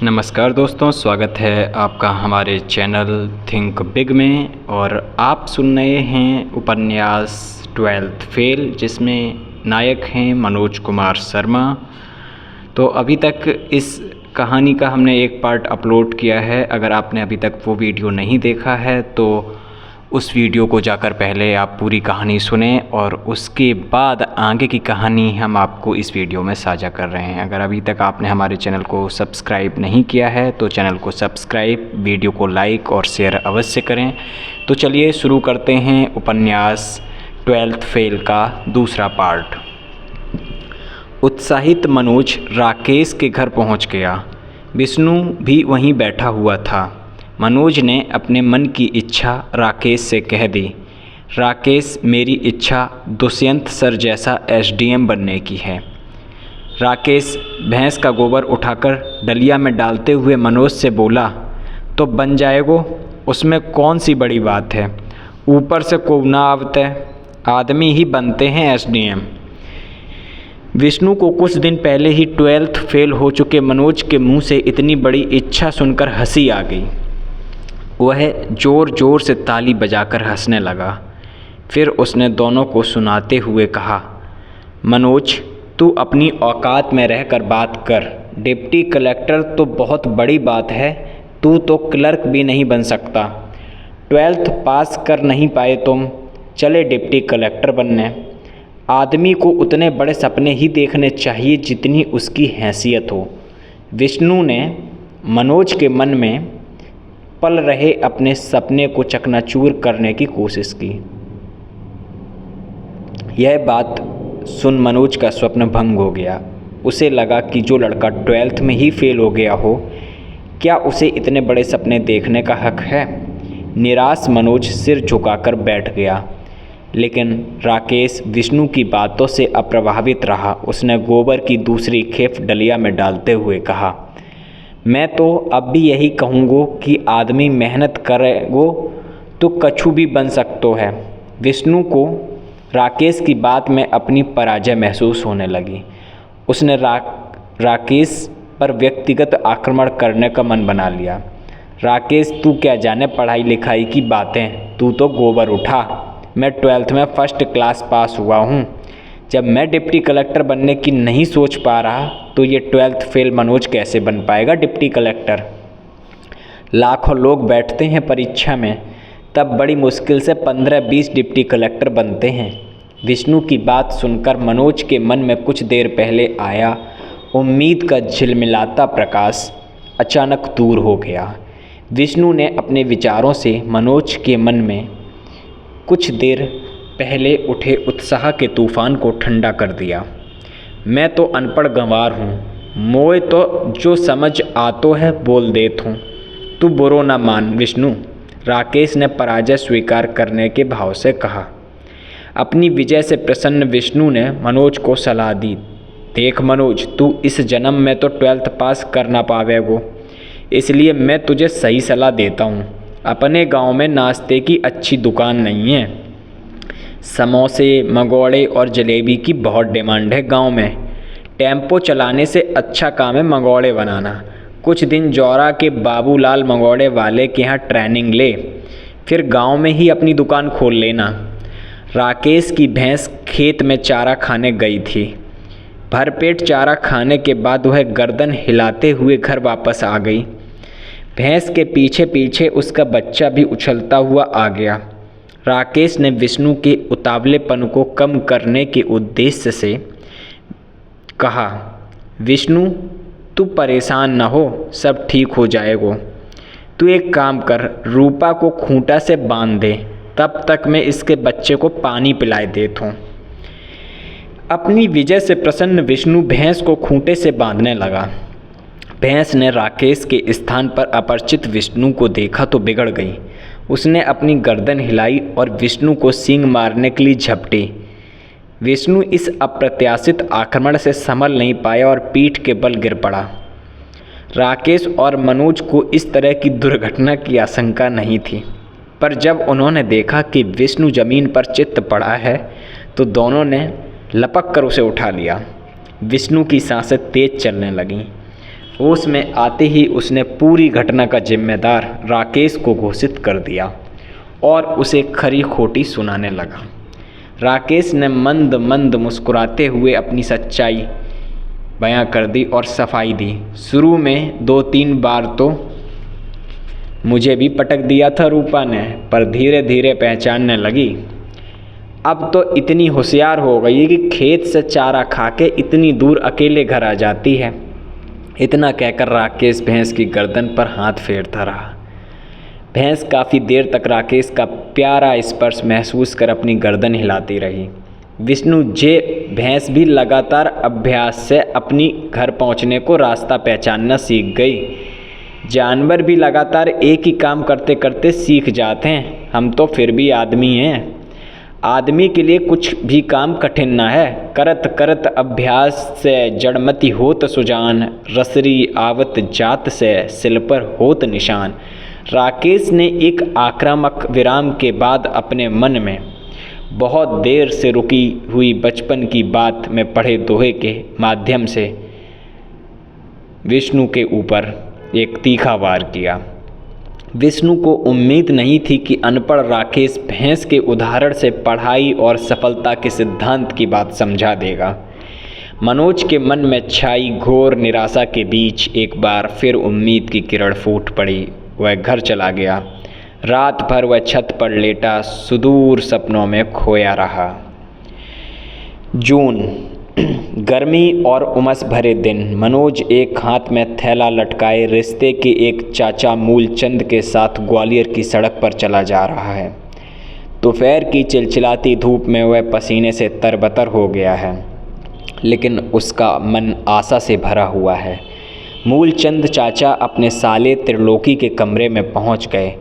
नमस्कार दोस्तों, स्वागत है आपका हमारे चैनल थिंक बिग में। और आप सुन रहे हैं उपन्यास 12th फेल, जिसमें नायक हैं मनोज कुमार शर्मा। तो अभी तक इस कहानी का हमने एक पार्ट अपलोड किया है। अगर आपने अभी तक वो वीडियो नहीं देखा है तो उस वीडियो को जाकर पहले आप पूरी कहानी सुनें और उसके बाद आगे की कहानी हम आपको इस वीडियो में साझा कर रहे हैं। अगर अभी तक आपने हमारे चैनल को सब्सक्राइब नहीं किया है तो चैनल को सब्सक्राइब, वीडियो को लाइक और शेयर अवश्य करें। तो चलिए शुरू करते हैं उपन्यास 12th फेल का दूसरा पार्ट। उत्साहित मनोज राकेश के घर पहुंच गया। विष्णु भी वहीं बैठा हुआ था। मनोज ने अपने मन की इच्छा राकेश से कह दी। राकेश, मेरी इच्छा दुष्यंत सर जैसा एसडीएम बनने की है। राकेश भैंस का गोबर उठाकर डलिया में डालते हुए मनोज से बोला, तो बन जाएगो, उसमें कौन सी बड़ी बात है। ऊपर से को ना आवते, आदमी ही बनते हैं एसडीएम। विष्णु को कुछ दिन पहले ही 12th फेल हो चुके मनोज के मुंह से इतनी बड़ी इच्छा सुनकर हंसी आ गई। वह ज़ोर ज़ोर से ताली बजाकर हंसने लगा। फिर उसने दोनों को सुनाते हुए कहा, मनोज, तू अपनी औकात में रहकर बात कर। डिप्टी कलेक्टर तो बहुत बड़ी बात है, तू तो क्लर्क भी नहीं बन सकता। 12th पास कर नहीं पाए तुम, चले डिप्टी कलेक्टर बनने। आदमी को उतने बड़े सपने ही देखने चाहिए जितनी उसकी हैसियत हो। विष्णु ने मनोज के मन में पल रहे अपने सपने को चकनाचूर करने की कोशिश की। यह बात सुन मनोज का स्वप्न भंग हो गया। उसे लगा कि जो लड़का 12th में ही फेल हो गया हो, क्या उसे इतने बड़े सपने देखने का हक है। निराश मनोज सिर झुकाकर बैठ गया। लेकिन राकेश विष्णु की बातों से अप्रभावित रहा। उसने गोबर की दूसरी खेप डलिया में डालते हुए कहा, मैं तो अब भी यही कहूँगो कि आदमी मेहनत करेगो तो कछु भी बन सकतो है। विष्णु को राकेश की बात में अपनी पराजय महसूस होने लगी। उसने राकेश पर व्यक्तिगत आक्रमण करने का मन बना लिया। राकेश, तू क्या जाने पढ़ाई लिखाई की बातें, तू तो गोबर उठा। मैं 12th में फर्स्ट क्लास पास हुआ हूँ। जब मैं डिप्टी कलेक्टर बनने की नहीं सोच पा रहा तो ये 12th फेल मनोज कैसे बन पाएगा डिप्टी कलेक्टर। लाखों लोग बैठते हैं परीक्षा में, तब बड़ी मुश्किल से 15-20 डिप्टी कलेक्टर बनते हैं। विष्णु की बात सुनकर मनोज के मन में कुछ देर पहले आया उम्मीद का झिलमिलाता प्रकाश अचानक दूर हो गया। विष्णु ने अपने विचारों से मनोज के मन में कुछ देर पहले उठे उत्साह के तूफान को ठंडा कर दिया। मैं तो अनपढ़ गंवार हूँ, मोए तो जो समझ आतो है बोल देत हूँ। तू बुरो न मान विष्णु, राकेश ने पराजय स्वीकार करने के भाव से कहा। अपनी विजय से प्रसन्न विष्णु ने मनोज को सलाह दी, देख मनोज, तू इस जन्म में तो 12th पास कर ना पावेगो, इसलिए मैं तुझे सही सलाह देता हूँ। अपने गांव में नाश्ते की अच्छी दुकान नहीं है। समोसे, मंगोड़े और जलेबी की बहुत डिमांड है गांव में। टेम्पो चलाने से अच्छा काम है मंगोड़े बनाना। कुछ दिन जौरा के बाबूलाल मंगोड़े वाले के यहाँ ट्रेनिंग ले, फिर गांव में ही अपनी दुकान खोल लेना। राकेश की भैंस खेत में चारा खाने गई थी। भरपेट चारा खाने के बाद वह गर्दन हिलाते हुए घर वापस आ गई। भैंस के पीछे पीछे उसका बच्चा भी उछलता हुआ आ गया। राकेश ने विष्णु के उतावलेपन को कम करने के उद्देश्य से कहा, विष्णु, तू परेशान न हो, सब ठीक हो जाएगा। तू एक काम कर, रूपा को खूंटा से बांध दे, तब तक मैं इसके बच्चे को पानी पिलाए देता हूँ। अपनी विजय से प्रसन्न विष्णु भैंस को खूंटे से बांधने लगा। भैंस ने राकेश के स्थान पर अपरिचित विष्णु को देखा तो बिगड़ गई। उसने अपनी गर्दन हिलाई और विष्णु को सींग मारने के लिए झपटी। विष्णु इस अप्रत्याशित आक्रमण से संभल नहीं पाया और पीठ के बल गिर पड़ा। राकेश और मनोज को इस तरह की दुर्घटना की आशंका नहीं थी, पर जब उन्होंने देखा कि विष्णु जमीन पर चित्त पड़ा है तो दोनों ने लपक कर उसे उठा लिया। विष्णु की सांसें तेज चलने लगीं। होश में आते ही उसने पूरी घटना का जिम्मेदार राकेश को घोषित कर दिया और उसे खरी खोटी सुनाने लगा। राकेश ने मंद मंद मुस्कुराते हुए अपनी सच्चाई बयां कर दी और सफाई दी। शुरू में 2-3 बार तो मुझे भी पटक दिया था रूपा ने, पर धीरे धीरे पहचानने लगी। अब तो इतनी होशियार हो गई कि खेत से चारा खा के इतनी दूर अकेले घर आ जाती है। इतना कहकर राकेश भैंस की गर्दन पर हाथ फेरता रहा। भैंस काफ़ी देर तक राकेश का प्यारा स्पर्श महसूस कर अपनी गर्दन हिलाती रही। विष्णु जे भैंस भी लगातार अभ्यास से अपनी घर पहुंचने को रास्ता पहचानना सीख गई। जानवर भी लगातार एक ही काम करते करते सीख जाते हैं, हम तो फिर भी आदमी हैं। आदमी के लिए कुछ भी काम कठिन ना है। करत करत अभ्यास से जड़मति होत सुजान, रसरी आवत जात से सिल पर होत निशान। राकेश ने एक आक्रामक विराम के बाद अपने मन में बहुत देर से रुकी हुई बचपन की बात में पढ़े दोहे के माध्यम से विष्णु के ऊपर एक तीखा वार किया। विष्णु को उम्मीद नहीं थी कि अनपढ़ राकेश भैंस के उदाहरण से पढ़ाई और सफलता के सिद्धांत की बात समझा देगा। मनोज के मन में छाई घोर निराशा के बीच एक बार फिर उम्मीद की किरण फूट पड़ी। वह घर चला गया। रात भर वह छत पर लेटा सुदूर सपनों में खोया रहा। जून, गर्मी और उमस भरे दिन। मनोज एक हाथ में थैला लटकाए रिश्ते के एक चाचा मूलचंद के साथ ग्वालियर की सड़क पर चला जा रहा है। दोपहर की चिलचिलाती धूप में वह पसीने से तरबतर हो गया है, लेकिन उसका मन आशा से भरा हुआ है। मूलचंद चाचा अपने साले त्रिलोकी के कमरे में पहुंच गए।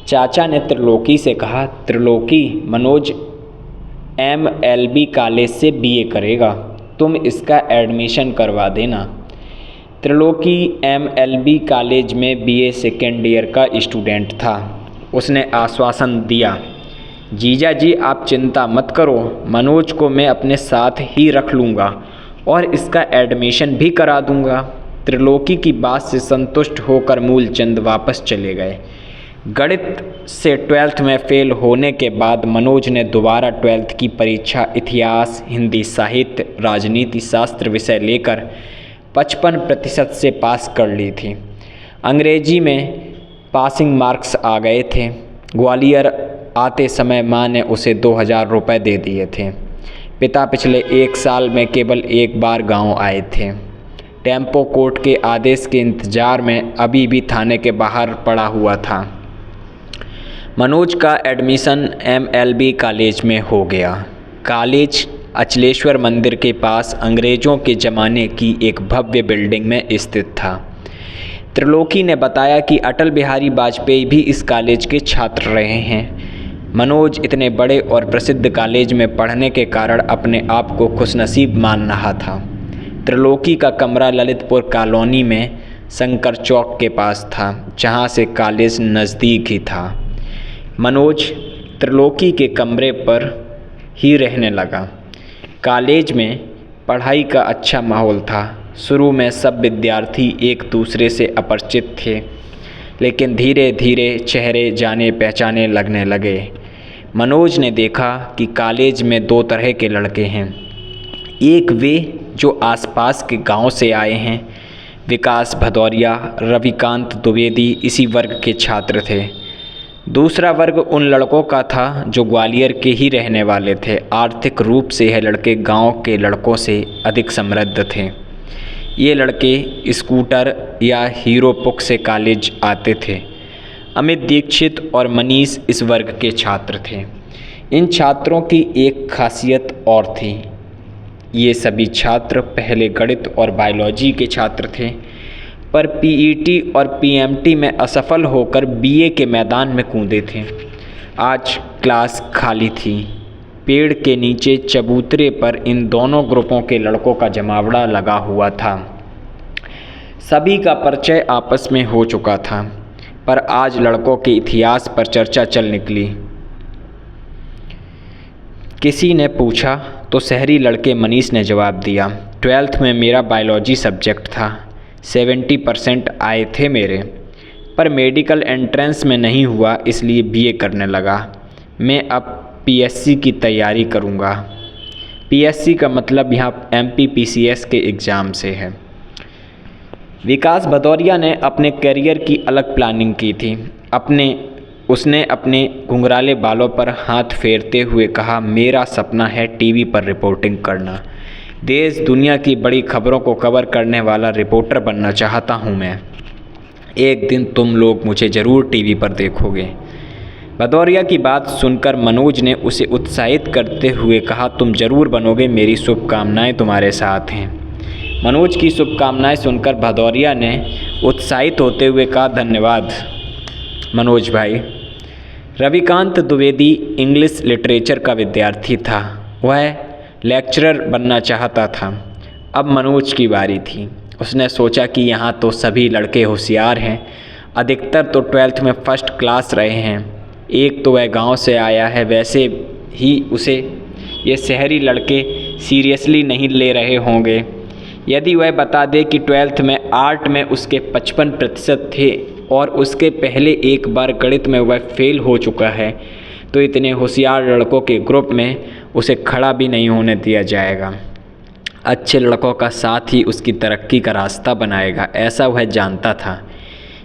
चाचा ने त्रिलोकी से कहा, त्रिलोकी, मनोज MLB कॉलेज से BA करेगा, तुम इसका एडमिशन करवा देना। त्रिलोकी MLB कॉलेज में BA सेकेंड ईयर का स्टूडेंट था। उसने आश्वासन दिया, जीजा जी आप चिंता मत करो, मनोज को मैं अपने साथ ही रख लूँगा और इसका एडमिशन भी करा दूँगा। त्रिलोकी की बात से संतुष्ट होकर मूलचंद वापस चले गए। गणित से 12th में फेल होने के बाद मनोज ने दोबारा 12th की परीक्षा इतिहास, हिंदी साहित्य, राजनीति शास्त्र विषय लेकर 55% से पास कर ली थी। अंग्रेजी में पासिंग मार्क्स आ गए थे। ग्वालियर आते समय माँ ने उसे 2000 रुपये दे दिए थे। पिता पिछले 1 साल में केवल एक बार गांव आए थे। टेम्पो कोर्ट के आदेश के इंतज़ार में अभी भी थाने के बाहर पड़ा हुआ था। मनोज का एडमिशन MLB कॉलेज में हो गया। कॉलेज अचलेश्वर मंदिर के पास अंग्रेज़ों के ज़माने की एक भव्य बिल्डिंग में स्थित था। त्रिलोकी ने बताया कि अटल बिहारी वाजपेयी भी इस कॉलेज के छात्र रहे हैं। मनोज इतने बड़े और प्रसिद्ध कॉलेज में पढ़ने के कारण अपने आप को खुशनसीब मान रहा था। त्रिलोकी का कमरा ललितपुर कॉलोनी में शंकर चौक के पास था, जहाँ से कॉलेज नज़दीक ही था। मनोज त्रिलोकी के कमरे पर ही रहने लगा। कॉलेज में पढ़ाई का अच्छा माहौल था। शुरू में सब विद्यार्थी एक दूसरे से अपरिचित थे, लेकिन धीरे धीरे चेहरे जाने पहचाने लगने लगे। मनोज ने देखा कि कॉलेज में 2 तरह के लड़के हैं। एक वे जो आसपास के गांव से आए हैं, विकास भदौरिया, रविकांत द्विवेदी इसी वर्ग के छात्र थे। दूसरा वर्ग उन लड़कों का था जो ग्वालियर के ही रहने वाले थे। आर्थिक रूप से यह लड़के गांव के लड़कों से अधिक समृद्ध थे। ये लड़के स्कूटर या हीरो पुक से कॉलेज आते थे। अमित दीक्षित और मनीष इस वर्ग के छात्र थे। इन छात्रों की एक खासियत और थी, ये सभी छात्र पहले गणित और बायोलॉजी के छात्र थे, पर PET और PMT में असफल होकर BA के मैदान में कूदे थे। आज क्लास खाली थी। पेड़ के नीचे चबूतरे पर इन दोनों ग्रुपों के लड़कों का जमावड़ा लगा हुआ था। सभी का परिचय आपस में हो चुका था, पर आज लड़कों के इतिहास पर चर्चा चल निकली। किसी ने पूछा तो शहरी लड़के मनीष ने जवाब दिया, 12th में मेरा बायोलॉजी सब्जेक्ट था। 70% आए थे मेरे, पर मेडिकल एंट्रेंस में नहीं हुआ, इसलिए बीए करने लगा। मैं अब पीएससी की तैयारी करूँगा। पीएससी का मतलब यहाँ एमपीपीसीएस के एग्ज़ाम से है। विकास भदौरिया ने अपने करियर की अलग प्लानिंग की थी। उसने अपने घुंघराले बालों पर हाथ फेरते हुए कहा, मेरा सपना है टीवी पर रिपोर्टिंग करना। देश दुनिया की बड़ी खबरों को कवर करने वाला रिपोर्टर बनना चाहता हूँ मैं। एक दिन तुम लोग मुझे ज़रूर टीवी पर देखोगे। भदौरिया की बात सुनकर मनोज ने उसे उत्साहित करते हुए कहा, तुम ज़रूर बनोगे, मेरी शुभकामनाएं तुम्हारे साथ हैं। मनोज की शुभकामनाएं सुनकर भदौरिया ने उत्साहित होते हुए कहा, धन्यवाद मनोज भाई। रविकांत द्विवेदी इंग्लिश लिटरेचर का विद्यार्थी था। वह लेक्चरर बनना चाहता था। अब मनोज की बारी थी। उसने सोचा कि यहाँ तो सभी लड़के होशियार हैं, अधिकतर तो 12th में फर्स्ट क्लास रहे हैं। एक तो वह गांव से आया है, वैसे ही उसे ये शहरी लड़के सीरियसली नहीं ले रहे होंगे। यदि वह बता दे कि 12th में आर्ट में उसके 55% थे और उसके पहले एक बार गणित में वह फेल हो चुका है, तो इतने होशियार लड़कों के ग्रुप में उसे खड़ा भी नहीं होने दिया जाएगा। अच्छे लड़कों का साथ ही उसकी तरक्की का रास्ता बनाएगा, ऐसा वह जानता था।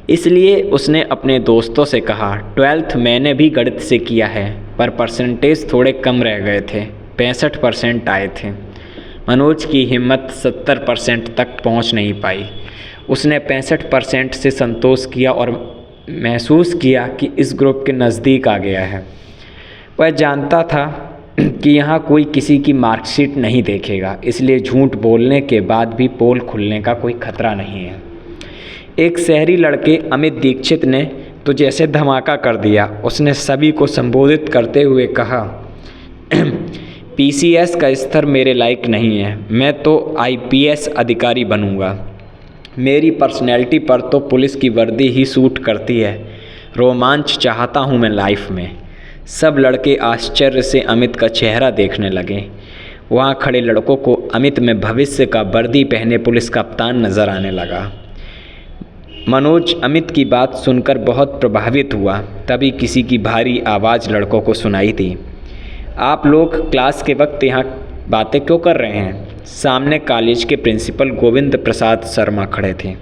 इसलिए उसने अपने दोस्तों से कहा, 12th मैंने भी गणित से किया है, पर परसेंटेज थोड़े कम रह गए थे, 65% आए थे। मनोज की हिम्मत 70% तक पहुंच नहीं पाई। उसने 65% से संतोष किया और महसूस किया कि इस ग्रुप के नज़दीक आ गया है। वह जानता था कि यहाँ कोई किसी की मार्कशीट नहीं देखेगा, इसलिए झूठ बोलने के बाद भी पोल खुलने का कोई खतरा नहीं है। एक शहरी लड़के अमित दीक्षित ने तो जैसे धमाका कर दिया। उसने सभी को संबोधित करते हुए कहा, पीसीएस का स्तर मेरे लायक नहीं है, मैं तो आईपीएस अधिकारी बनूंगा। मेरी पर्सनैलिटी पर तो पुलिस की वर्दी ही सूट करती है। रोमांच चाहता हूँ मैं लाइफ में। सब लड़के आश्चर्य से अमित का चेहरा देखने लगे। वहाँ खड़े लड़कों को अमित में भविष्य का वर्दी पहने पुलिस कप्तान नज़र आने लगा। मनोज अमित की बात सुनकर बहुत प्रभावित हुआ। तभी किसी की भारी आवाज़ लड़कों को सुनाई दी, आप लोग क्लास के वक्त यहाँ बातें क्यों कर रहे हैं? सामने कॉलेज के प्रिंसिपल गोविंद प्रसाद शर्मा खड़े थे।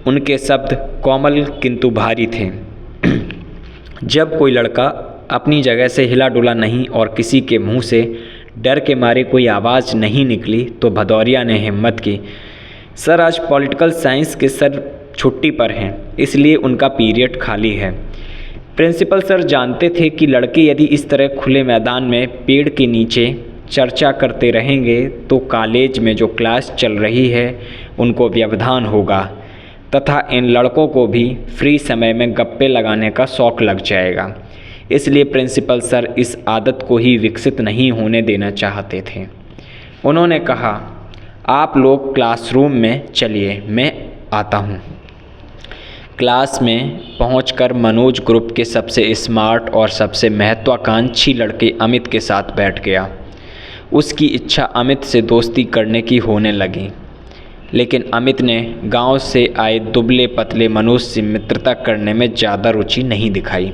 उनके शब्द कोमल किंतु भारी थे। जब कोई लड़का अपनी जगह से हिला डुला नहीं और किसी के मुंह से डर के मारे कोई आवाज़ नहीं निकली, तो भदौरिया ने हिम्मत की, सर आज पॉलिटिकल साइंस के सर छुट्टी पर हैं, इसलिए उनका पीरियड खाली है। प्रिंसिपल सर जानते थे कि लड़के यदि इस तरह खुले मैदान में पेड़ के नीचे चर्चा करते रहेंगे तो कॉलेज में जो क्लास चल रही है उनको व्यवधान होगा तथा इन लड़कों को भी फ्री समय में गप्पे लगाने का शौक़ लग जाएगा। इसलिए प्रिंसिपल सर इस आदत को ही विकसित नहीं होने देना चाहते थे। उन्होंने कहा, आप लोग क्लासरूम में चलिए, मैं आता हूँ। क्लास में पहुंचकर मनोज ग्रुप के सबसे स्मार्ट और सबसे महत्वाकांक्षी लड़के अमित के साथ बैठ गया। उसकी इच्छा अमित से दोस्ती करने की होने लगी, लेकिन अमित ने गांव से आए दुबले पतले मनोज से मित्रता करने में ज़्यादा रुचि नहीं दिखाई।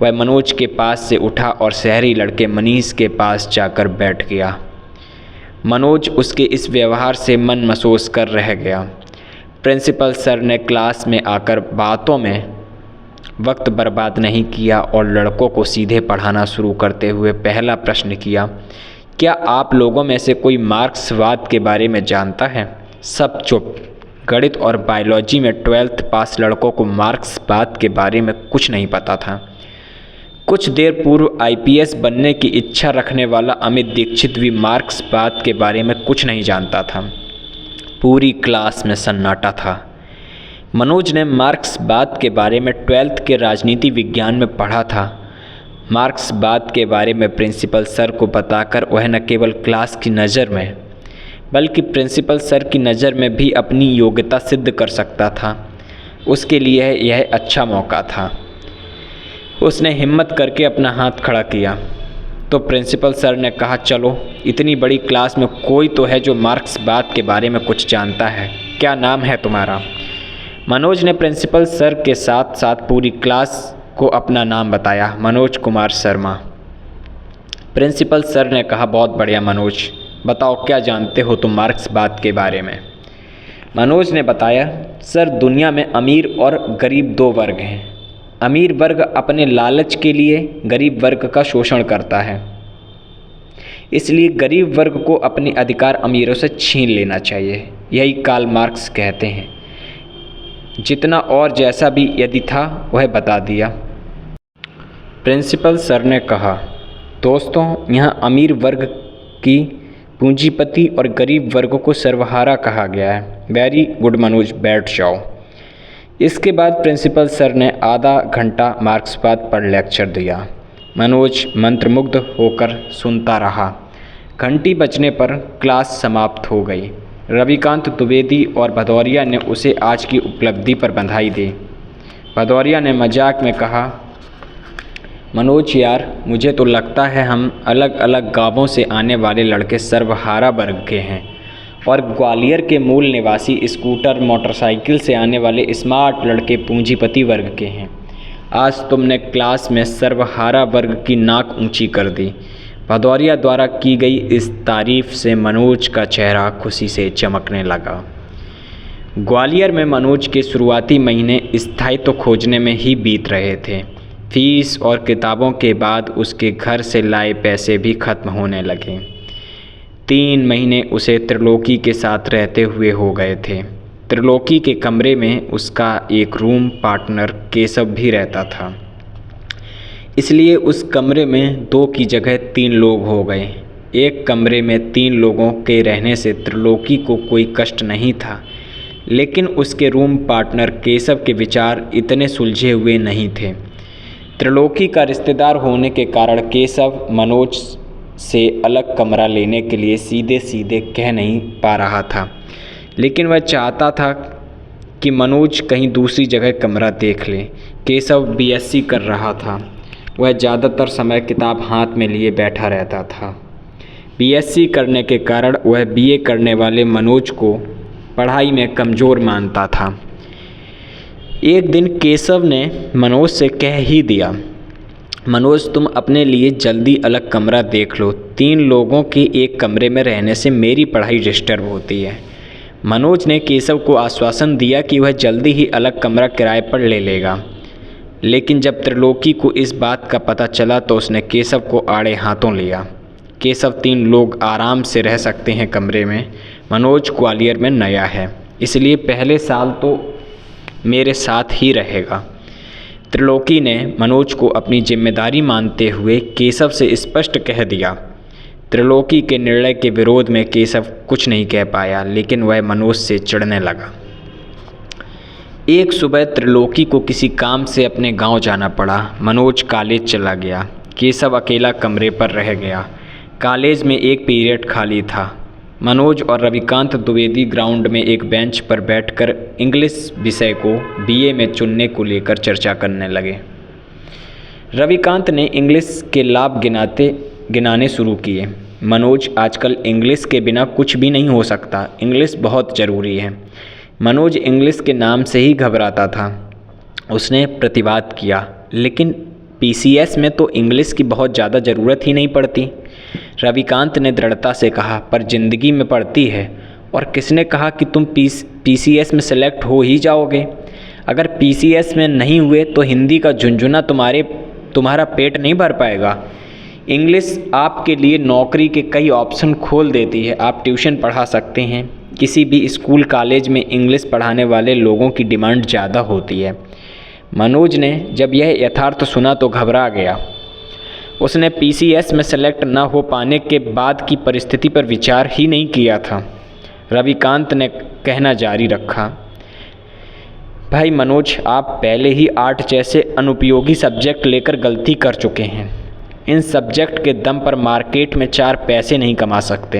वह मनोज के पास से उठा और शहरी लड़के मनीष के पास जाकर बैठ गया। मनोज उसके इस व्यवहार से मन महसूस कर रह गया। प्रिंसिपल सर ने क्लास में आकर बातों में वक्त बर्बाद नहीं किया और लड़कों को सीधे पढ़ाना शुरू करते हुए पहला प्रश्न किया, क्या आप लोगों में से कोई मार्क्सवाद के बारे में जानता है? सब चुप। गणित और बायोलॉजी में 12th पास लड़कों को मार्क्सवाद के बारे में कुछ नहीं पता था। कुछ देर पूर्व आईपीएस बनने की इच्छा रखने वाला अमित दीक्षित भी मार्क्सवाद के बारे में कुछ नहीं जानता था। पूरी क्लास में सन्नाटा था। मनोज ने मार्क्सवाद के बारे में 12th के राजनीति विज्ञान में पढ़ा था। मार्क्सवाद के बारे में प्रिंसिपल सर को बताकर वह न केवल क्लास की नज़र में बल्कि प्रिंसिपल सर की नज़र में भी अपनी योग्यता सिद्ध कर सकता था। उसके लिए यह अच्छा मौका था। उसने हिम्मत करके अपना हाथ खड़ा किया तो प्रिंसिपल सर ने कहा, चलो, इतनी बड़ी क्लास में कोई तो है जो मार्क्सवाद के बारे में कुछ जानता है। क्या नाम है तुम्हारा? मनोज ने प्रिंसिपल सर के साथ साथ पूरी क्लास को अपना नाम बताया, मनोज कुमार शर्मा। प्रिंसिपल सर ने कहा, बहुत बढ़िया मनोज, बताओ क्या जानते हो तुम मार्क्सवाद के बारे में? मनोज ने बताया, सर दुनिया में अमीर और गरीब दो वर्ग हैं। अमीर वर्ग अपने लालच के लिए गरीब वर्ग का शोषण करता है, इसलिए गरीब वर्ग को अपने अधिकार अमीरों से छीन लेना चाहिए। यही कार्ल मार्क्स कहते हैं। जितना और जैसा भी यदि था वह बता दिया। प्रिंसिपल सर ने कहा, दोस्तों यहाँ अमीर वर्ग की पूंजीपति और गरीब वर्ग को सर्वहारा कहा गया है। वेरी गुड मनोज, बैठ जाओ। इसके बाद प्रिंसिपल सर ने आधा घंटा मार्क्सवाद पर लेक्चर दिया। मनोज मंत्रमुग्ध होकर सुनता रहा। घंटी बजने पर क्लास समाप्त हो गई। रविकांत द्विवेदी और भदौरिया ने उसे आज की उपलब्धि पर बधाई दी। भदौरिया ने मजाक में कहा, मनोज यार, मुझे तो लगता है हम अलग अलग गांवों से आने वाले लड़के सर्वहारा वर्ग के हैं और ग्वालियर के मूल निवासी स्कूटर मोटरसाइकिल से आने वाले स्मार्ट लड़के पूंजीपति वर्ग के हैं। आज तुमने क्लास में सर्वहारा वर्ग की नाक ऊंची कर दी। भदौरिया द्वारा की गई इस तारीफ से मनोज का चेहरा खुशी से चमकने लगा। ग्वालियर में मनोज के शुरुआती महीने स्थायित्व खोजने में ही बीत रहे थे। फीस और किताबों के बाद उसके घर से लाए पैसे भी खत्म होने लगे। 3 महीने उसे त्रिलोकी के साथ रहते हुए हो गए थे। त्रिलोकी के कमरे में उसका एक रूम पार्टनर केशव भी रहता था, इसलिए उस कमरे में 2 की जगह 3 लोग हो गए। एक कमरे में 3 लोगों के रहने से त्रिलोकी को कोई कष्ट नहीं था, लेकिन उसके रूम पार्टनर केशव के विचार इतने सुलझे हुए नहीं थे। त्रिलोकी का रिश्तेदार होने के कारण केशव मनोज से अलग कमरा लेने के लिए सीधे सीधे कह नहीं पा रहा था, लेकिन वह चाहता था कि मनोज कहीं दूसरी जगह कमरा देख ले। केशव बीएससी कर रहा था। वह ज़्यादातर समय किताब हाथ में लिए बैठा रहता था। बीएससी करने के कारण वह बीए करने वाले मनोज को पढ़ाई में कमज़ोर मानता था। एक दिन केशव ने मनोज से कह ही दिया, मनोज तुम अपने लिए जल्दी अलग कमरा देख लो। 3 लोगों के एक कमरे में रहने से मेरी पढ़ाई डिस्टर्ब होती है। मनोज ने केशव को आश्वासन दिया कि वह जल्दी ही अलग कमरा किराए पर ले लेगा, लेकिन जब त्रिलोकी को इस बात का पता चला तो उसने केशव को आड़े हाथों लिया। केशव 3 लोग आराम से रह सकते हैं कमरे में। मनोज ग्वालियर में नया है, इसलिए पहले साल तो मेरे साथ ही रहेगा। त्रिलोकी ने मनोज को अपनी जिम्मेदारी मानते हुए केशव से स्पष्ट कह दिया। त्रिलोकी के निर्णय के विरोध में केशव कुछ नहीं कह पाया, लेकिन वह मनोज से चिढ़ने लगा। एक सुबह त्रिलोकी को किसी काम से अपने गांव जाना पड़ा। मनोज कॉलेज चला गया। केशव अकेला कमरे पर रह गया। कॉलेज में एक पीरियड खाली था। मनोज और रविकांत द्विवेदी ग्राउंड में एक बेंच पर बैठकर इंग्लिश विषय को बीए में चुनने को लेकर चर्चा करने लगे। रविकांत ने इंग्लिश के लाभ गिनाने शुरू किए। मनोज, आजकल इंग्लिश के बिना कुछ भी नहीं हो सकता, इंग्लिश बहुत ज़रूरी है। मनोज इंग्लिश के नाम से ही घबराता था। उसने प्रतिवाद किया, लेकिन पीसीएस में तो इंग्लिश की बहुत ज़्यादा ज़रूरत ही नहीं पड़ती। रविकांत ने दृढ़ता से कहा, पर ज़िंदगी में पड़ती है। और किसने कहा कि तुम पीसीएस में सेलेक्ट हो ही जाओगे? अगर पीसीएस में नहीं हुए तो हिंदी का झुंझुना तुम्हारा पेट नहीं भर पाएगा। इंग्लिश आपके लिए नौकरी के कई ऑप्शन खोल देती है। आप ट्यूशन पढ़ा सकते हैं। किसी भी स्कूल कॉलेज में इंग्लिश पढ़ाने वाले लोगों की डिमांड ज़्यादा होती है। मनोज ने जब यह यथार्थ सुना तो घबरा गया। उसने पीसीएस में सेलेक्ट न हो पाने के बाद की परिस्थिति पर विचार ही नहीं किया था। रविकांत ने कहना जारी रखा, भाई मनोज, आप पहले ही आर्ट जैसे अनुपयोगी सब्जेक्ट लेकर गलती कर चुके हैं। इन सब्जेक्ट के दम पर मार्केट में 4 पैसे नहीं कमा सकते।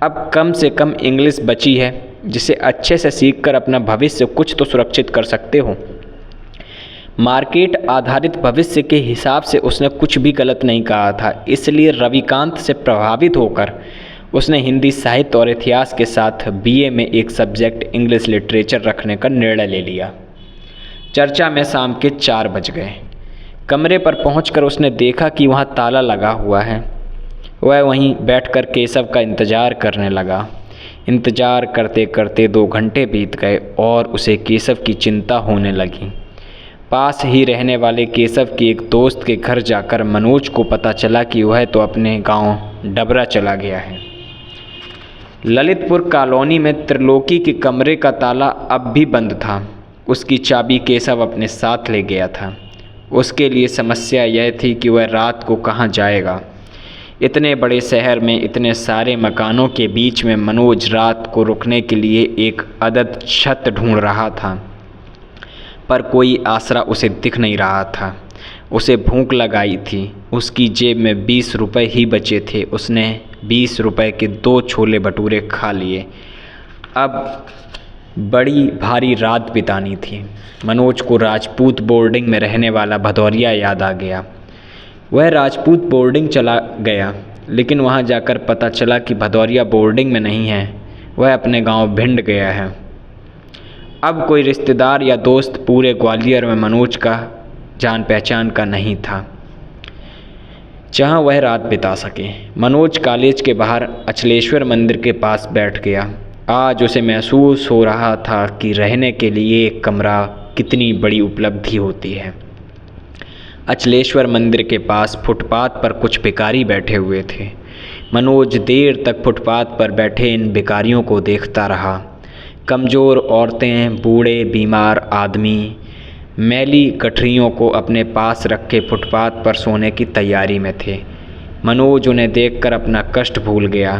अब कम से कम इंग्लिश बची है, जिसे अच्छे से सीखकर अपना भविष्य कुछ तो सुरक्षित कर सकते हो। मार्केट आधारित भविष्य के हिसाब से उसने कुछ भी गलत नहीं कहा था। इसलिए रविकांत से प्रभावित होकर उसने हिंदी साहित्य और इतिहास के साथ बीए में एक सब्जेक्ट इंग्लिश लिटरेचर रखने का निर्णय ले लिया। चर्चा में शाम के 4 बज गए। कमरे पर पहुंचकर उसने देखा कि वहां ताला लगा हुआ है। वह वहीं बैठकर केशव का इंतज़ार करने लगा। इंतज़ार करते करते 2 घंटे बीत गए और उसे केशव की चिंता होने लगी। पास ही रहने वाले केशव के एक दोस्त के घर जाकर मनोज को पता चला कि वह तो अपने गांव डबरा चला गया है। ललितपुर कॉलोनी में त्रिलोकी के कमरे का ताला अब भी बंद था। उसकी चाबी केशव अपने साथ ले गया था। उसके लिए समस्या यह थी कि वह रात को कहाँ जाएगा। इतने बड़े शहर में इतने सारे मकानों के बीच में मनोज रात को रुकने के लिए एक अदद छत ढूंढ रहा था, पर कोई आसरा उसे दिख नहीं रहा था। उसे भूख लगाई थी। उसकी जेब में 20 रुपये ही बचे थे। उसने 20 रुपये के 2 छोले भटूरे खा लिए। अब बड़ी भारी रात बितानी थी। मनोज को राजपूत बोर्डिंग में रहने वाला भदौरिया याद आ गया। वह राजपूत बोर्डिंग चला गया, लेकिन वहां जाकर पता चला कि भदौरिया बोर्डिंग में नहीं है, वह अपने गांव भिंड गया है। अब कोई रिश्तेदार या दोस्त पूरे ग्वालियर में मनोज का जान पहचान का नहीं था जहां वह रात बिता सके। मनोज कॉलेज के बाहर अचलेश्वर मंदिर के पास बैठ गया। आज उसे महसूस हो रहा था कि रहने के लिए एक कमरा कितनी बड़ी उपलब्धि होती है। अचलेश्वर मंदिर के पास फुटपाथ पर कुछ भिखारी बैठे हुए थे। मनोज देर तक फुटपाथ पर बैठे इन भिखारियों को देखता रहा। कमज़ोर औरतें, बूढ़े बीमार आदमी मैली गठरियों को अपने पास रखे फुटपाथ पर सोने की तैयारी में थे। मनोज उन्हें देखकर अपना कष्ट भूल गया।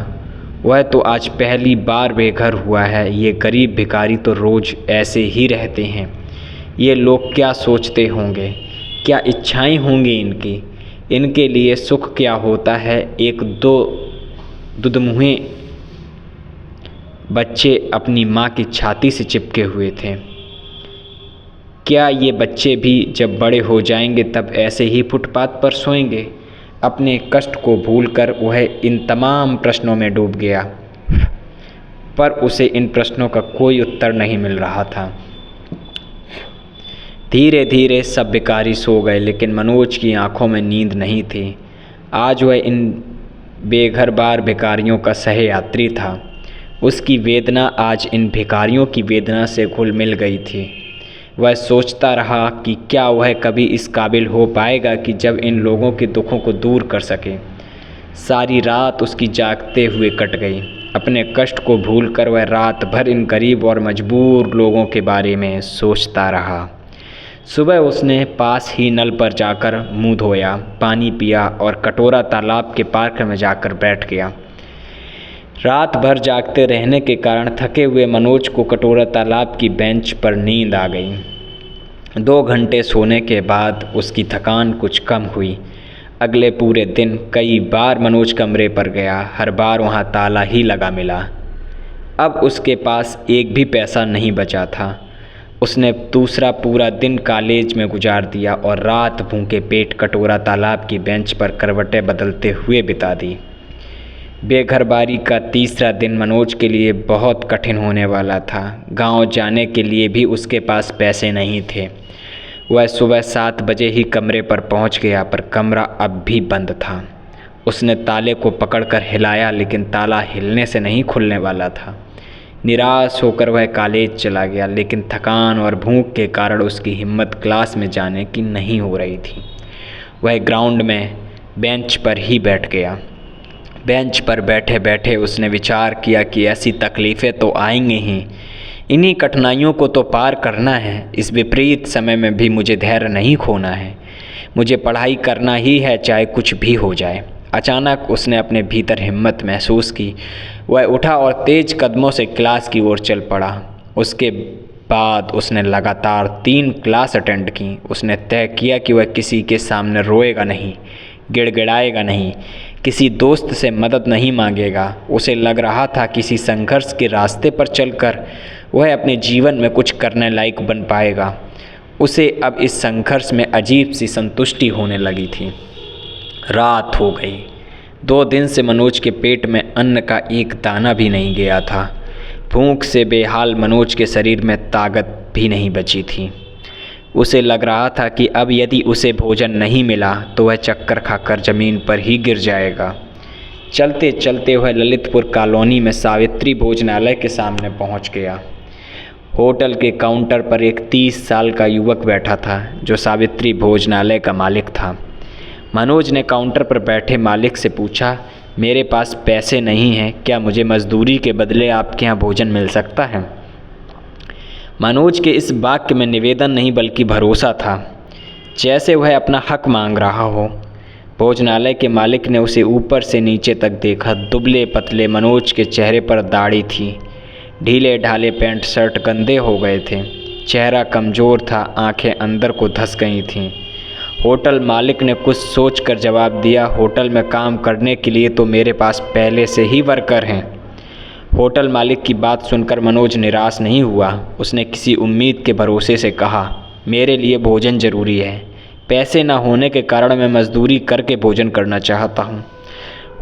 वह तो आज पहली बार बेघर हुआ है। ये गरीब भिखारी तो रोज़ ऐसे ही रहते हैं। ये लोग क्या सोचते होंगे, क्या इच्छाएं होंगी इनकी। इनके लिए सुख क्या होता है। 1-2 दुधमुहे बच्चे अपनी माँ की छाती से चिपके हुए थे। क्या ये बच्चे भी जब बड़े हो जाएंगे तब ऐसे ही फुटपाथ पर सोएंगे। अपने कष्ट को भूलकर वह इन तमाम प्रश्नों में डूब गया, पर उसे इन प्रश्नों का कोई उत्तर नहीं मिल रहा था। धीरे धीरे सब भिखारी सो गए, लेकिन मनोज की आंखों में नींद नहीं थी। आज वह इन बेघर-बार भिखारियों का सहयात्री था। उसकी वेदना आज इन भिखारियों की वेदना से घुल मिल गई थी। वह सोचता रहा कि क्या वह कभी इस काबिल हो पाएगा कि जब इन लोगों के दुखों को दूर कर सके। सारी रात उसकी जागते हुए कट गई। अपने कष्ट को भूलकर वह रात भर इन गरीब और मजबूर लोगों के बारे में सोचता रहा। सुबह उसने पास ही नल पर जाकर मुंह धोया, पानी पिया और कटोरा तालाब के पार्क में जाकर बैठ गया। रात भर जागते रहने के कारण थके हुए मनोज को कटोरा तालाब की बेंच पर नींद आ गई। 2 घंटे सोने के बाद उसकी थकान कुछ कम हुई। अगले पूरे दिन कई बार मनोज कमरे पर गया। हर बार वहाँ ताला ही लगा मिला। अब उसके पास एक भी पैसा नहीं बचा था। उसने दूसरा पूरा दिन कॉलेज में गुजार दिया और रात भूखे पेट कटोरा तालाब की बेंच पर करवटें बदलते हुए बिता दी। बेघरबारी का तीसरा दिन मनोज के लिए बहुत कठिन होने वाला था। गांव जाने के लिए भी उसके पास पैसे नहीं थे। वह सुबह 7 बजे ही कमरे पर पहुंच गया, पर कमरा अब भी बंद था। उसने ताले को पकड़कर हिलाया, लेकिन ताला हिलने से नहीं खुलने वाला था। निराश होकर वह कॉलेज चला गया, लेकिन थकान और भूख के कारण उसकी हिम्मत क्लास में जाने की नहीं हो रही थी। वह ग्राउंड में बेंच पर ही बैठ गया। बेंच पर बैठे बैठे उसने विचार किया कि ऐसी तकलीफ़ें तो आएंगी ही, इन्हीं कठिनाइयों को तो पार करना है। इस विपरीत समय में भी मुझे धैर्य नहीं खोना है। मुझे पढ़ाई करना ही है, चाहे कुछ भी हो जाए। अचानक उसने अपने भीतर हिम्मत महसूस की। वह उठा और तेज कदमों से क्लास की ओर चल पड़ा। उसके बाद उसने लगातार 3 क्लास अटेंड की। उसने तय किया कि वह किसी के सामने रोएगा नहीं, गिड़गिड़ाएगा नहीं, किसी दोस्त से मदद नहीं मांगेगा। उसे लग रहा था किसी संघर्ष के रास्ते पर चलकर वह अपने जीवन में कुछ करने लायक बन पाएगा। उसे अब इस संघर्ष में अजीब सी संतुष्टि होने लगी थी। रात हो गई। 2 दिन से मनोज के पेट में अन्न का एक दाना भी नहीं गया था। भूख से बेहाल मनोज के शरीर में ताकत भी नहीं बची थी। उसे लग रहा था कि अब यदि उसे भोजन नहीं मिला तो वह चक्कर खाकर ज़मीन पर ही गिर जाएगा। चलते चलते वह ललितपुर कॉलोनी में सावित्री भोजनालय के सामने पहुंच गया। होटल के काउंटर पर एक 30 साल का युवक बैठा था जो सावित्री भोजनालय का मालिक था। मनोज ने काउंटर पर बैठे मालिक से पूछा, मेरे पास पैसे नहीं हैं, क्या मुझे मजदूरी के बदले आपके यहाँ भोजन मिल सकता है? मनोज के इस वाक्य में निवेदन नहीं बल्कि भरोसा था, जैसे वह अपना हक मांग रहा हो। भोजनालय के मालिक ने उसे ऊपर से नीचे तक देखा। दुबले पतले मनोज के चेहरे पर दाढ़ी थी। ढीले ढाले पैंट शर्ट गंदे हो गए थे। चेहरा कमज़ोर था, आंखें अंदर को धंस गई थीं। होटल मालिक ने कुछ सोचकर जवाब दिया, होटल में काम करने के लिए तो मेरे पास पहले से ही वर्कर हैं। होटल मालिक की बात सुनकर मनोज निराश नहीं हुआ। उसने किसी उम्मीद के भरोसे से कहा, मेरे लिए भोजन ज़रूरी है। पैसे न होने के कारण मैं मजदूरी करके भोजन करना चाहता हूँ।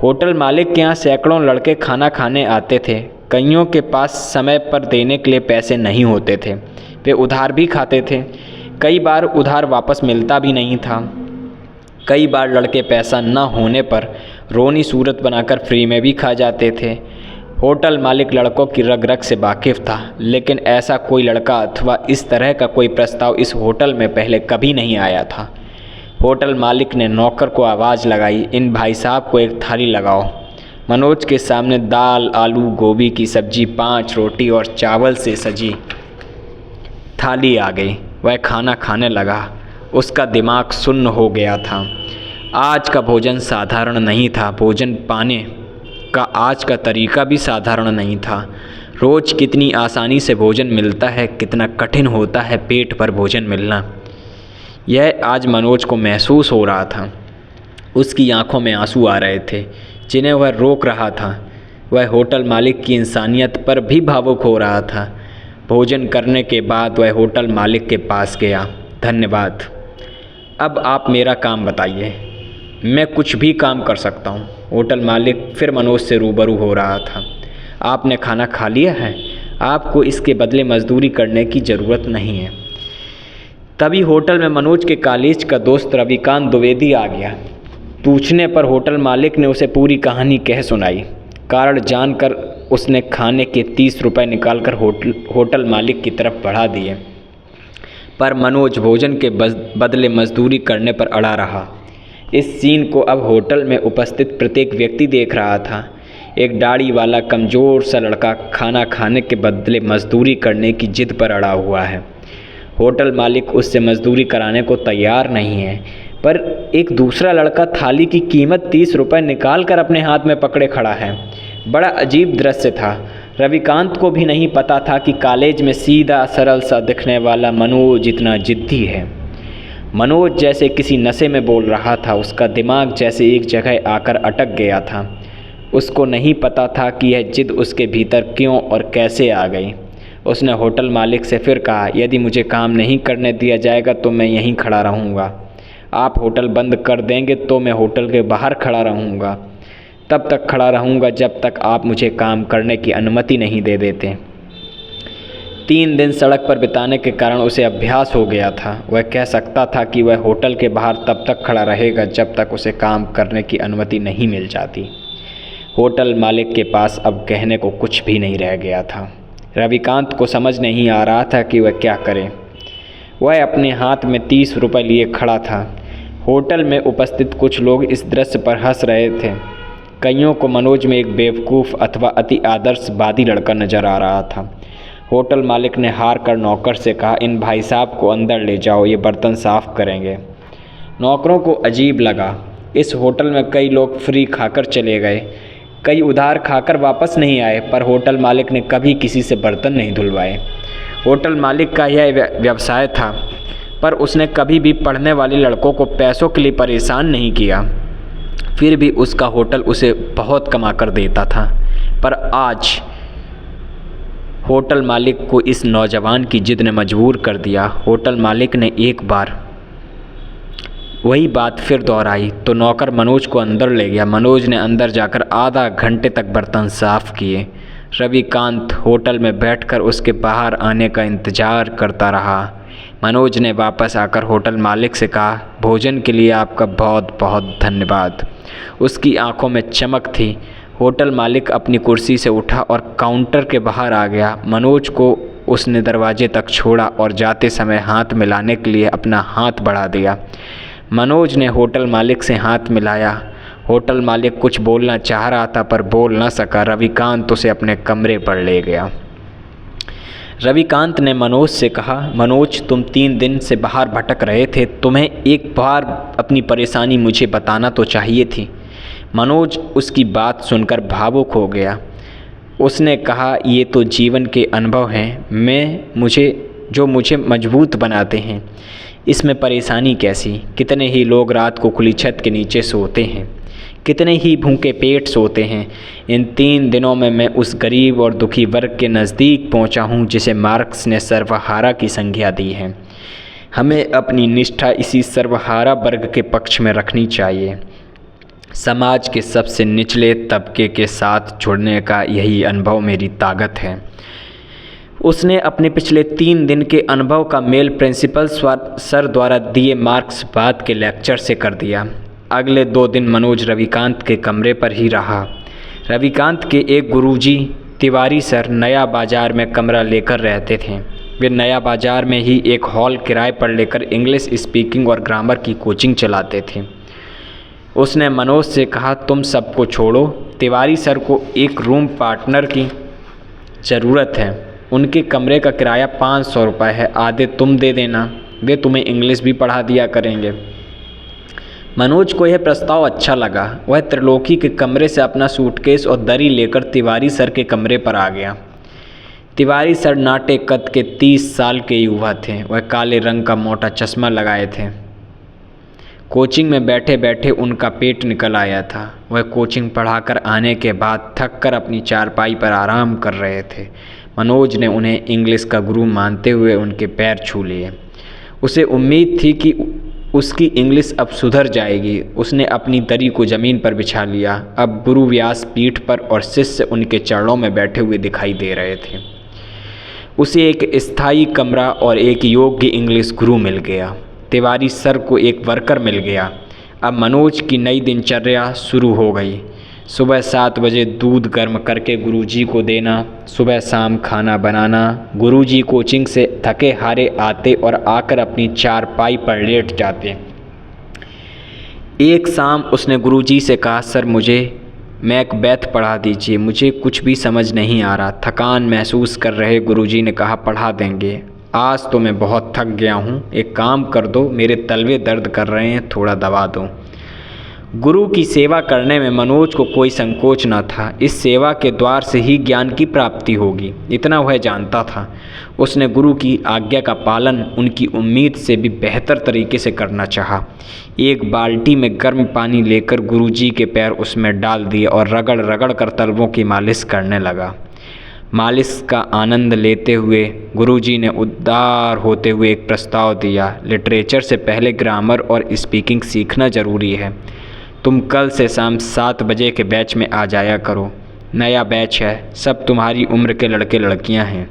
होटल मालिक के यहाँ सैकड़ों लड़के खाना खाने आते थे। कईयों के पास समय पर देने के लिए पैसे नहीं होते थे। वे उधार भी खाते थे। कई बार उधार वापस मिलता भी नहीं था। कई बार लड़के पैसा न होने पर रोनी सूरत बनाकर फ्री में भी खा जाते थे। होटल मालिक लड़कों की रग रग से वाकिफ़ था, लेकिन ऐसा कोई लड़का अथवा इस तरह का कोई प्रस्ताव इस होटल में पहले कभी नहीं आया था। होटल मालिक ने नौकर को आवाज़ लगाई, इन भाई साहब को एक थाली लगाओ। मनोज के सामने दाल, आलू, गोभी की सब्जी, 5 रोटी और चावल से सजी थाली आ गई। वह खाना खाने लगा। उसका दिमाग सुन्न हो गया था। आज का भोजन साधारण नहीं था। भोजन पाने का आज का तरीका भी साधारण नहीं था। रोज़ कितनी आसानी से भोजन मिलता है, कितना कठिन होता है पेट पर भोजन मिलना, यह आज मनोज को महसूस हो रहा था। उसकी आंखों में आंसू आ रहे थे जिन्हें वह रोक रहा था। वह होटल मालिक की इंसानियत पर भी भावुक हो रहा था। भोजन करने के बाद वह होटल मालिक के पास गया। धन्यवाद, अब आप मेरा काम बताइए। मैं कुछ भी काम कर सकता हूँ। होटल मालिक फिर मनोज से रूबरू हो रहा था। आपने खाना खा लिया है, आपको इसके बदले मजदूरी करने की ज़रूरत नहीं है। तभी होटल में मनोज के कॉलेज का दोस्त रविकांत द्विवेदी आ गया। पूछने पर होटल मालिक ने उसे पूरी कहानी कह सुनाई। कारण जानकर उसने खाने के 30 रुपये निकालकर होटल मालिक की तरफ बढ़ा दिए, पर मनोज भोजन के बदले मजदूरी करने पर अड़ा रहा। इस सीन को अब होटल में उपस्थित प्रत्येक व्यक्ति देख रहा था। एक दाढ़ी वाला कमज़ोर सा लड़का खाना खाने के बदले मजदूरी करने की जिद पर अड़ा हुआ है। होटल मालिक उससे मजदूरी कराने को तैयार नहीं है, पर एक दूसरा लड़का थाली की कीमत 30 रुपये निकाल कर अपने हाथ में पकड़े खड़ा है। बड़ा अजीब दृश्य था। रविकांत को भी नहीं पता था कि कॉलेज में सीधा सरल सा दिखने वाला मनोज इतना जिद्दी है। मनोज जैसे किसी नशे में बोल रहा था। उसका दिमाग जैसे एक जगह आकर अटक गया था। उसको नहीं पता था कि यह जिद उसके भीतर क्यों और कैसे आ गई। उसने होटल मालिक से फिर कहा, यदि मुझे काम नहीं करने दिया जाएगा तो मैं यहीं खड़ा रहूँगा। आप होटल बंद कर देंगे तो मैं होटल के बाहर खड़ा रहूँगा। तब तक खड़ा रहूँगा जब तक आप मुझे काम करने की अनुमति नहीं दे देते। 3 दिन सड़क पर बिताने के कारण उसे अभ्यास हो गया था। वह कह सकता था कि वह होटल के बाहर तब तक खड़ा रहेगा जब तक उसे काम करने की अनुमति नहीं मिल जाती। होटल मालिक के पास अब कहने को कुछ भी नहीं रह गया था। रविकांत को समझ नहीं आ रहा था कि वह क्या करे। वह अपने हाथ में 30 रुपये लिए खड़ा था। होटल में उपस्थित कुछ लोग इस दृश्य पर हंस रहे थे। कईयों को मनोज में एक बेवकूफ़ अथवा अति आदर्शवादी लड़का नजर आ रहा था। होटल मालिक ने हार कर नौकर से कहा, इन भाई साहब को अंदर ले जाओ, ये बर्तन साफ़ करेंगे। नौकरों को अजीब लगा। इस होटल में कई लोग फ्री खाकर चले गए, कई उधार खाकर वापस नहीं आए, पर होटल मालिक ने कभी किसी से बर्तन नहीं धुलवाए। होटल मालिक का यह व्यवसाय था, पर उसने कभी भी पढ़ने वाले लड़कों को पैसों के लिए परेशान नहीं किया। फिर भी उसका होटल उसे बहुत कमा कर देता था। पर आज होटल मालिक को इस नौजवान की जिद ने मजबूर कर दिया। होटल मालिक ने एक बार वही बात फिर दोहराई तो नौकर मनोज को अंदर ले गया। मनोज ने अंदर जाकर आधा घंटे तक बर्तन साफ किए। रविकांत होटल में बैठकर उसके बाहर आने का इंतज़ार करता रहा। मनोज ने वापस आकर होटल मालिक से कहा, भोजन के लिए आपका बहुत बहुत धन्यवाद। उसकी आंखों में चमक थी। होटल मालिक अपनी कुर्सी से उठा और काउंटर के बाहर आ गया। मनोज को उसने दरवाजे तक छोड़ा और जाते समय हाथ मिलाने के लिए अपना हाथ बढ़ा दिया। मनोज ने होटल मालिक से हाथ मिलाया। होटल मालिक कुछ बोलना चाह रहा था पर बोल न सका। रविकांत उसे अपने कमरे पर ले गया। रविकांत ने मनोज से कहा, मनोज तुम 3 दिन से बाहर भटक रहे थे, तुम्हें एक बार अपनी परेशानी मुझे बताना तो चाहिए थी। मनोज उसकी बात सुनकर भावुक हो गया। उसने कहा, ये तो जीवन के अनुभव हैं जो मुझे मजबूत बनाते हैं। इसमें परेशानी कैसी? कितने ही लोग रात को खुली छत के नीचे सोते हैं, कितने ही भूखे पेट सोते हैं। इन 3 दिनों में मैं उस गरीब और दुखी वर्ग के नज़दीक पहुंचा हूं जिसे मार्क्स ने सर्वहारा की संज्ञा दी है। हमें अपनी निष्ठा इसी सर्वहारा वर्ग के पक्ष में रखनी चाहिए। समाज के सबसे निचले तबके के साथ जुड़ने का यही अनुभव मेरी ताकत है। उसने अपने पिछले 3 दिन के अनुभव का मेल प्रिंसिपल सर द्वारा दिए मार्क्सवाद के लेक्चर से कर दिया। अगले 2 दिन मनोज रविकांत के कमरे पर ही रहा। रविकांत के एक गुरुजी तिवारी सर नया बाज़ार में कमरा लेकर रहते थे। वे नया बाज़ार में ही एक हॉल किराए पर लेकर इंग्लिश स्पीकिंग और ग्रामर की कोचिंग चलाते थे। उसने मनोज से कहा, तुम सबको छोड़ो, तिवारी सर को एक रूम पार्टनर की ज़रूरत है। उनके कमरे का किराया 500 रुपये है, आधे तुम दे देना, वे तुम्हें इंग्लिश भी पढ़ा दिया करेंगे। मनोज को यह प्रस्ताव अच्छा लगा। वह त्रिलोकी के कमरे से अपना सूटकेस और दरी लेकर तिवारी सर के कमरे पर आ गया। तिवारी सर नाटे कद के 30 साल के युवा थे। वह काले रंग का मोटा चश्मा लगाए थे। कोचिंग में बैठे बैठे उनका पेट निकल आया था। वह कोचिंग पढ़ाकर आने के बाद थक कर अपनी चारपाई पर आराम कर रहे थे। मनोज ने उन्हें इंग्लिश का गुरु मानते हुए उनके पैर छू लिए। उसे उम्मीद थी कि उसकी इंग्लिश अब सुधर जाएगी। उसने अपनी दरी को ज़मीन पर बिछा लिया। अब गुरु व्यास पीठ पर और शिष्य उनके चरणों में बैठे हुए दिखाई दे रहे थे। उसे एक स्थायी कमरा और एक योग्य इंग्लिश गुरु मिल गया। तिवारी सर को एक वर्कर मिल गया। अब मनोज की नई दिनचर्या शुरू हो गई। सुबह 7 बजे दूध गर्म करके गुरुजी को देना, सुबह शाम खाना बनाना। गुरुजी कोचिंग से थके हारे आते और आकर अपनी चारपाई पर लेट जाते। एक शाम उसने गुरुजी से कहा, सर मुझे मैकबेथ पढ़ा दीजिए, मुझे कुछ भी समझ नहीं आ रहा। थकान महसूस कर रहे गुरुजी ने कहा, पढ़ा देंगे, आज तो मैं बहुत थक गया हूँ, एक काम कर दो, मेरे तलवे दर्द कर रहे हैं, थोड़ा दवा दो। गुरु की सेवा करने में मनोज को कोई संकोच न था। इस सेवा के द्वार से ही ज्ञान की प्राप्ति होगी, इतना वह जानता था। उसने गुरु की आज्ञा का पालन उनकी उम्मीद से भी बेहतर तरीके से करना चाहा। एक बाल्टी में गर्म पानी लेकर गुरुजी के पैर उसमें डाल दिए और रगड़ रगड़ कर तलवों की मालिश करने लगा। मालिश का आनंद लेते हुए गुरुजी ने उदार होते हुए एक प्रस्ताव दिया, लिटरेचर से पहले ग्रामर और स्पीकिंग सीखना ज़रूरी है। तुम कल से शाम 7 बजे के बैच में आ जाया करो। नया बैच है, सब तुम्हारी उम्र के लड़के लड़कियां हैं।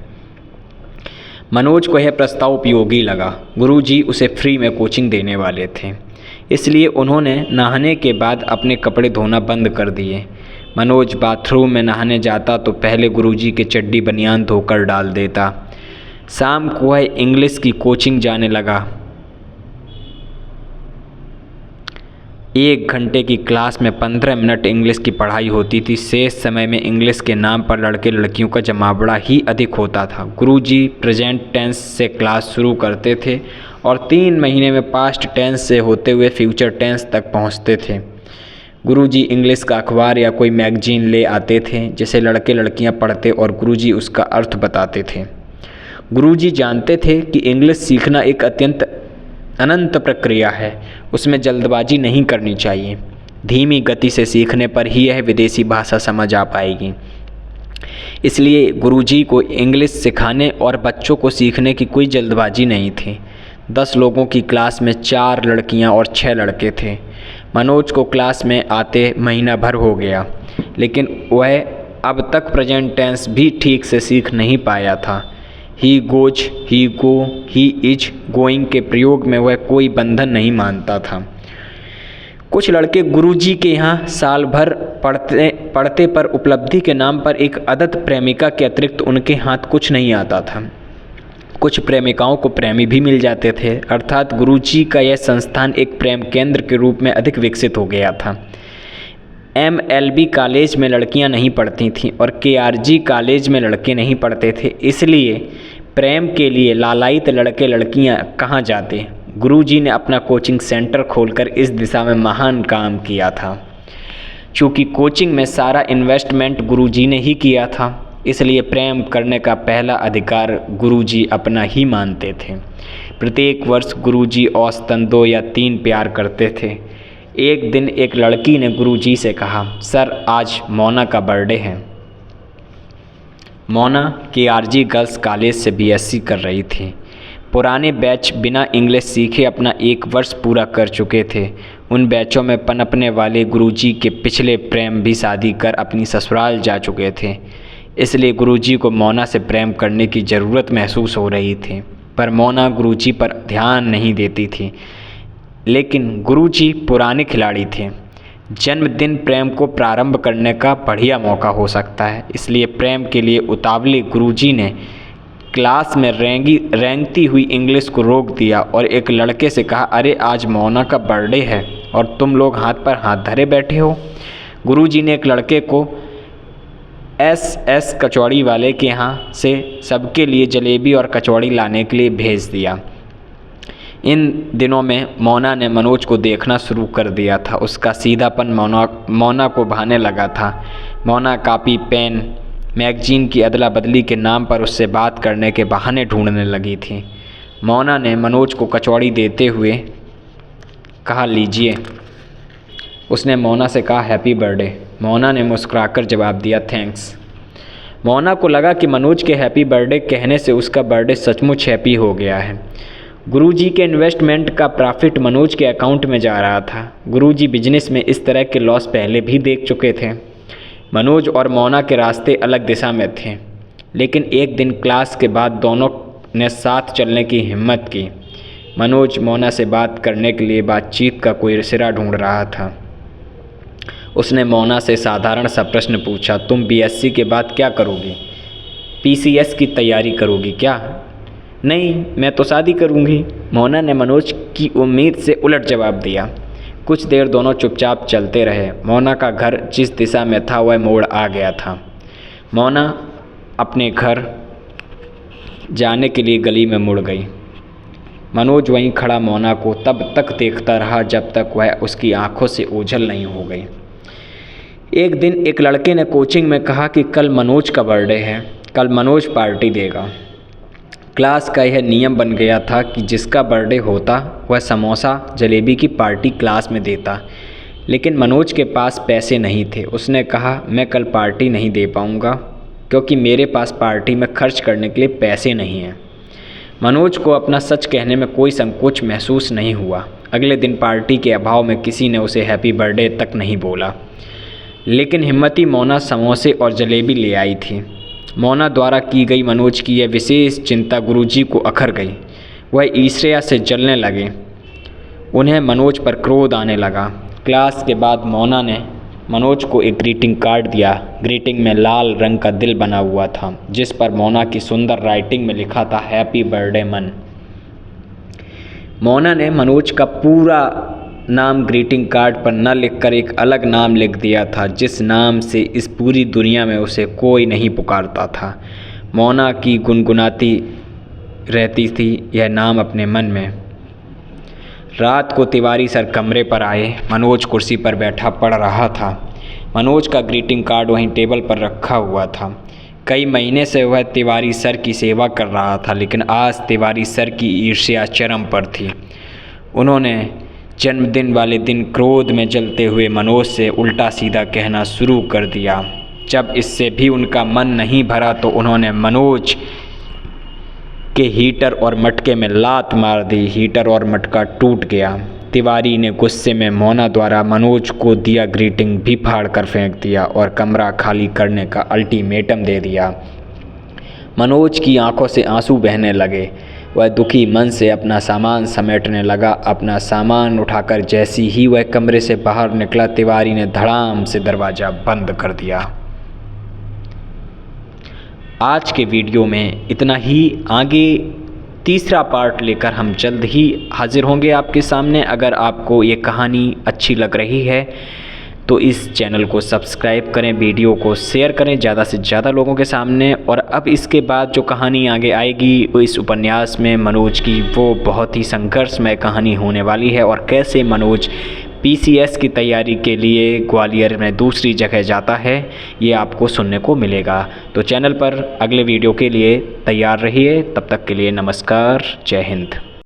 मनोज को यह प्रस्ताव उपयोगी लगा। गुरुजी उसे फ्री में कोचिंग देने वाले थे, इसलिए उन्होंने नहाने के बाद अपने कपड़े धोना बंद कर दिए। मनोज बाथरूम में नहाने जाता तो पहले गुरुजी के चड्डी बनियान धोकर डाल देता। शाम को वह इंग्लिश की कोचिंग जाने लगा। 1 घंटे की क्लास में 15 मिनट इंग्लिश की पढ़ाई होती थी। शेष समय में इंग्लिश के नाम पर लड़के लड़कियों का जमावड़ा ही अधिक होता था। गुरुजी प्रेजेंट टेंस से क्लास शुरू करते थे और 3 महीने में पास्ट टेंस से होते हुए फ्यूचर टेंस तक पहुंचते थे। गुरुजी इंग्लिश का अखबार या कोई मैगजीन ले आते थे जिसे लड़के लड़कियां पढ़ते और गुरुजी उसका अर्थ बताते थे। गुरुजी जानते थे कि इंग्लिश सीखना एक अनंत प्रक्रिया है, उसमें जल्दबाजी नहीं करनी चाहिए। धीमी गति से सीखने पर ही यह विदेशी भाषा समझ आ पाएगी। इसलिए गुरुजी को इंग्लिश सिखाने और बच्चों को सीखने की कोई जल्दबाजी नहीं थी। 10 लोगों की क्लास में 4 लड़कियां और 6 लड़के थे। मनोज को क्लास में आते महीना भर हो गया, लेकिन वह अब तक प्रेजेंट टेंस भी ठीक से सीख नहीं पाया था। He goes, he go, he is, going के प्रयोग में वह कोई बंधन नहीं मानता था। कुछ लड़के गुरुजी के यहाँ साल भर पढ़ते पर उपलब्धि के नाम पर एक अदत्त प्रेमिका के अतिरिक्त उनके हाथ कुछ नहीं आता था। कुछ प्रेमिकाओं को प्रेमी भी मिल जाते थे, अर्थात गुरुजी का यह संस्थान एक प्रेम केंद्र के रूप में अधिक विकसित हो गया था। MLB कॉलेज में लड़कियां नहीं पढ़ती थीं और KRG कॉलेज में लड़के नहीं पढ़ते थे, इसलिए प्रेम के लिए लालायित लड़के लड़कियां कहाँ जाते। गुरुजी ने अपना कोचिंग सेंटर खोलकर इस दिशा में महान काम किया था। चूँकि कोचिंग में सारा इन्वेस्टमेंट गुरुजी ने ही किया था, इसलिए प्रेम करने का पहला अधिकार गुरुजी अपना ही मानते थे। प्रत्येक वर्ष गुरुजी औसतन 2 या 3 प्यार करते थे। एक दिन एक लड़की ने गुरुजी से कहा, सर आज मोना का बर्थडे है। मोना KRG गर्ल्स कॉलेज से BSc कर रही थी। पुराने बैच बिना इंग्लिश सीखे अपना 1 वर्ष पूरा कर चुके थे। उन बैचों में पनपने वाले गुरुजी के पिछले प्रेम भी शादी कर अपनी ससुराल जा चुके थे, इसलिए गुरुजी को मोना से प्रेम करने की ज़रूरत महसूस हो रही थी। पर मोना गुरुजी पर ध्यान नहीं देती थी। लेकिन गुरुजी पुराने खिलाड़ी थे। जन्मदिन प्रेम को प्रारंभ करने का बढ़िया मौका हो सकता है, इसलिए प्रेम के लिए उतावले गुरुजी ने क्लास में रेंगती हुई इंग्लिश को रोक दिया और एक लड़के से कहा, अरे आज मोना का बर्थडे है और तुम लोग हाथ पर हाथ धरे बैठे हो। गुरुजी ने एक लड़के को SS कचौड़ी वाले के यहाँ से सबके लिए जलेबी और कचौड़ी लाने के लिए भेज दिया। इन दिनों में मोना ने मनोज को देखना शुरू कर दिया था। उसका सीधापन मोना को भाने लगा था। मोना कापी, पेन, मैगजीन की अदला बदली के नाम पर उससे बात करने के बहाने ढूंढने लगी थी। मोना ने मनोज को कचौड़ी देते हुए कहा, लीजिए। उसने मोना से कहा, हैप्पी बर्थडे। मोना ने मुस्कुराकर जवाब दिया, थैंक्स। मोना को लगा कि मनोज के हैप्पी बर्थडे कहने से उसका बर्थडे सचमुच हैप्पी हो गया है। गुरुजी के इन्वेस्टमेंट का प्रॉफिट मनोज के अकाउंट में जा रहा था। गुरुजी बिजनेस में इस तरह के लॉस पहले भी देख चुके थे। मनोज और मोना के रास्ते अलग दिशा में थे, लेकिन एक दिन क्लास के बाद दोनों ने साथ चलने की हिम्मत की। मनोज मोना से बात करने के लिए बातचीत का कोई सिरा ढूंढ रहा था। उसने मोना से साधारण सा प्रश्न पूछा, तुम BSc के बाद क्या करोगी? PCS की तैयारी करोगी क्या? नहीं, मैं तो शादी करूँगी। मोना ने मनोज की उम्मीद से उलट जवाब दिया। कुछ देर दोनों चुपचाप चलते रहे। मोना का घर जिस दिशा में था वह मोड़ आ गया था। मोना अपने घर जाने के लिए गली में मुड़ गई। मनोज वहीं खड़ा मोना को तब तक देखता रहा जब तक वह उसकी आंखों से ओझल नहीं हो गई। एक दिन एक लड़के ने कोचिंग में कहा कि कल मनोज का बर्थडे है, कल मनोज पार्टी देगा। क्लास का यह नियम बन गया था कि जिसका बर्थडे होता वह समोसा जलेबी की पार्टी क्लास में देता, लेकिन मनोज के पास पैसे नहीं थे। उसने कहा, मैं कल पार्टी नहीं दे पाऊँगा क्योंकि मेरे पास पार्टी में खर्च करने के लिए पैसे नहीं हैं। मनोज को अपना सच कहने में कोई संकोच महसूस नहीं हुआ। अगले दिन पार्टी के अभाव में किसी ने उसे हैप्पी बर्थडे तक नहीं बोला, लेकिन हिम्मती मोना समोसे और जलेबी ले आई थी। मोना द्वारा की गई मनोज की यह विशेष चिंता गुरुजी को अखर गई। वह ईर्ष्या से जलने लगे। उन्हें मनोज पर क्रोध आने लगा। क्लास के बाद मोना ने मनोज को एक ग्रीटिंग कार्ड दिया। ग्रीटिंग में लाल रंग का दिल बना हुआ था, जिस पर मोना की सुंदर राइटिंग में लिखा था, हैप्पी बर्थडे मन। मोना ने मनोज का पूरा नाम ग्रीटिंग कार्ड पर न लिखकर एक अलग नाम लिख दिया था, जिस नाम से इस पूरी दुनिया में उसे कोई नहीं पुकारता था। मोना की गुनगुनाती रहती थी यह नाम अपने मन में। रात को तिवारी सर कमरे पर आए। मनोज कुर्सी पर बैठा पढ़ रहा था। मनोज का ग्रीटिंग कार्ड वहीं टेबल पर रखा हुआ था। कई महीने से वह तिवारी सर की सेवा कर रहा था, लेकिन आज तिवारी सर की ईर्ष्या चरम पर थी। उन्होंने जन्मदिन वाले दिन क्रोध में जलते हुए मनोज से उल्टा सीधा कहना शुरू कर दिया। जब इससे भी उनका मन नहीं भरा तो उन्होंने मनोज कि हीटर और मटके में लात मार दी। हीटर और मटका टूट गया। तिवारी ने गुस्से में मोना द्वारा मनोज को दिया ग्रीटिंग भी फाड़ कर फेंक दिया और कमरा खाली करने का अल्टीमेटम दे दिया। मनोज की आंखों से आंसू बहने लगे। वह दुखी मन से अपना सामान समेटने लगा। अपना सामान उठाकर जैसी ही वह कमरे से बाहर निकला, तिवारी ने धड़ाम से दरवाज़ा बंद कर दिया। आज के वीडियो में इतना ही। आगे तीसरा पार्ट लेकर हम जल्द ही हाजिर होंगे आपके सामने। अगर आपको ये कहानी अच्छी लग रही है तो इस चैनल को सब्सक्राइब करें, वीडियो को शेयर करें ज़्यादा से ज़्यादा लोगों के सामने। और अब इसके बाद जो कहानी आगे आएगी वो इस उपन्यास में मनोज की वो बहुत ही संघर्षमय कहानी होने वाली है, और कैसे मनोज PCS की तैयारी के लिए ग्वालियर में दूसरी जगह जाता है, ये आपको सुनने को मिलेगा। तो चैनल पर अगले वीडियो के लिए तैयार रहिए। तब तक के लिए नमस्कार, जय हिंद।